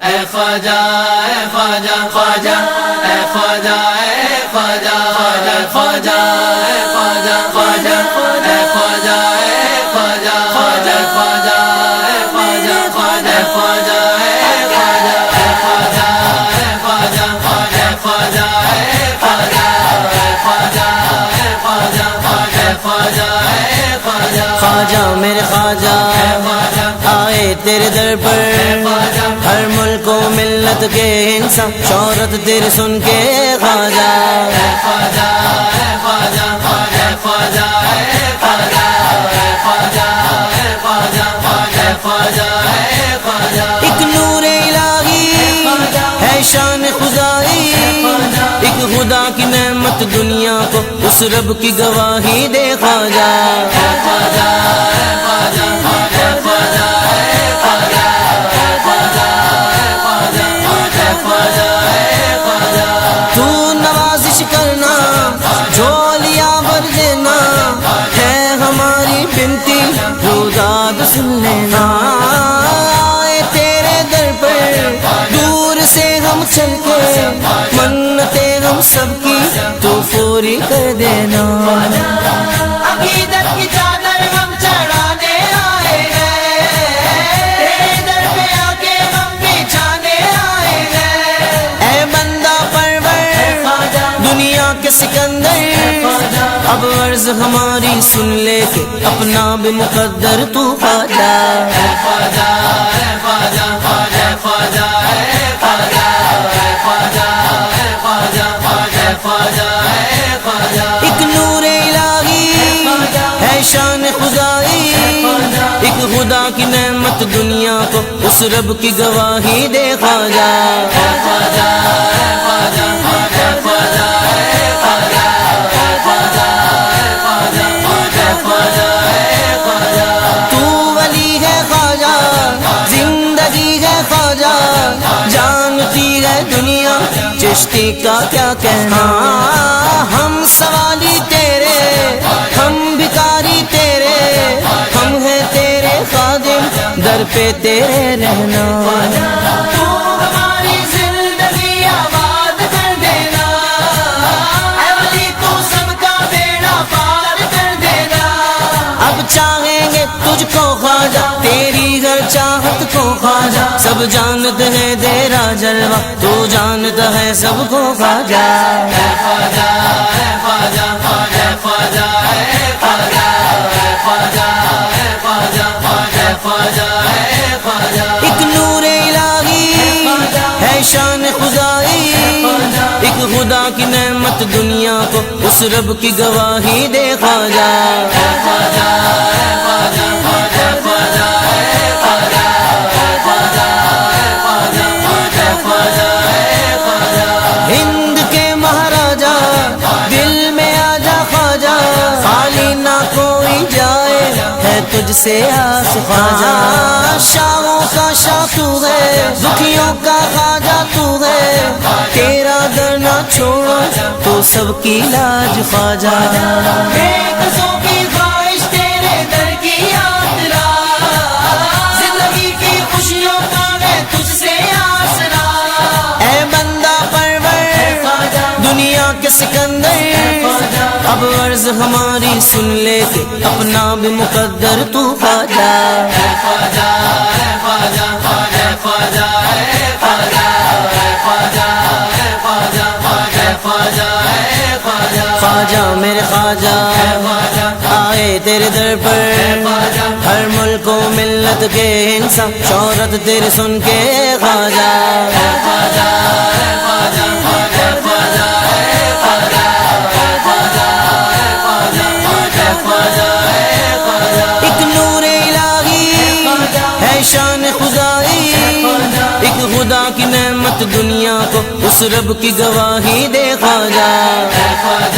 اے خواجہ اے خواجہ خواجہ اے خواجہ اے خواجہ خواجہ اے خواجہ خواجہ اے خواجہ اے خواجہ خواجہ خواجہ اے خواجہ خواجہ خواجہ اے خواجہ اے خواجہ اے خواجہ خواجہ اے خواجہ اے خواجہ اے خواجہ اے خواجہ اے خواجہ خواجہ میرے خواجہ آئے تیرے در پر، ہر ملک و ملت کے انسان شہرت تیرے سن کے خواجہ اے خواجہ اے خواجہ اے خواجہ اے خواجہ اے خواجہ اے خواجہ اے خواجہ اے خواجہ ایک نور الہی ہے شان خدائی، ایک خدا کی نعمت دنیا کو اس رب کی گواہی دے خواجہ اے خواجہ اے خواجہ اے خواجہ اے خواجہ اے خواجہ اے خواجہ اے خواجہ اے خواجہ تو نوازش کرنا جھولیاں بھر دینا ہے ہماری بنتی، روداد سن لینا آئے تیرے در پر دور سے ہم چل کے، منتیں ہم سب کی تو پوری کر دینا، عقیدت کی چادر ہم چڑھانے آئے ہیں، تیرے در پہ آ کے ہم بچھانے آئے ہیں، اے بندہ پرور دنیا کے سکندر، اب عرض ہماری سن لے کے اپنا بھی مقدر تو خواجہ اے خواجہ اے خواجہ اے خواجہ اے خواجہ اے خواجہ اے خواجہ اے خواجہ اے خواجہ ایک نور الہی ہے شان خدائی، ایک خدا کی نعمت دنیا کو اس رب کی گواہی دے خواجہ اے خواجہ اے خواجہ اے خواجہ اے خواجہ اے خواجہ اے خواجہ اے خواجہ اے خواجہ تو ولی ہے خواجہ، زندگی ہے خواجہ، جانتی ہے دنیا چشتی کا کیا کہنا، ہم سوالی تیرے ہم بھکاری تیرے، ہم ہیں تیرے خادم در پہ تیرے رہنا، تو ہماری زندگی آباد کر دینا، اے ولی تو سب کا بیڑا پار کر دینا، اب چاہیں گے تجھ کو خواجہ تیری ہر چاہت کو خواجہ، سب جانتے ہیں تیرا جلوہ تو جانتا ہے سب کو خواجہ اے خواجہ اے خواجہ اے خواجہ اے خواجہ اے خواجہ اے خواجہ اے خواجہ اے خواجہ ایک نور الہی ہے شان خدائی، ایک خدا کی نعمت دنیا کو اس رب کی گواہی دے خواجہ اے خواجہ اے خواجہ اے خواجہ اے خواجہ اے خواجہ اے خواجہ اے خواجہ اے خواجہ ہند کے مہاراجا دل میں آجا خواجہ، خالی نہ کوئی جائے ہے تجھ سے آس خواجہ، شاہوں کا شاہ تو ہے دکھیوں کا خواجہ تو ہے، تیرا در نہ چھوڑو تو سب کی لاج خواجہ ایک سو کی خواہش تیرے در کی یاترا، زندگی کی خوشیوں کا ہے تجھ سے آسرا، اے بندہ پرور دنیا کے سکندر، اب عرض ہماری سن لے کے اپنا بھی مقدر تو خواجہ اے خواجہ اے خواجہ اے خواجہ اے خواجہ اے خواجہ اے خواجہ اے خواجہ اے خواجہ خواجہ میرے خواجہ آئے تیرے در پر، ہر ملک و ملت کے انسان شہرت تیرے سن کے خواجہ اے خواجہ اے خواجہ اے خواجہ اے خواجہ اے خواجہ اے خواجہ اے خواجہ اے خواجہ ایک نور الہی ہے شان خدائی، ایک خدا کی نعمت دنیا کو اس رب کی گواہی دے خواجہ اے خواجہ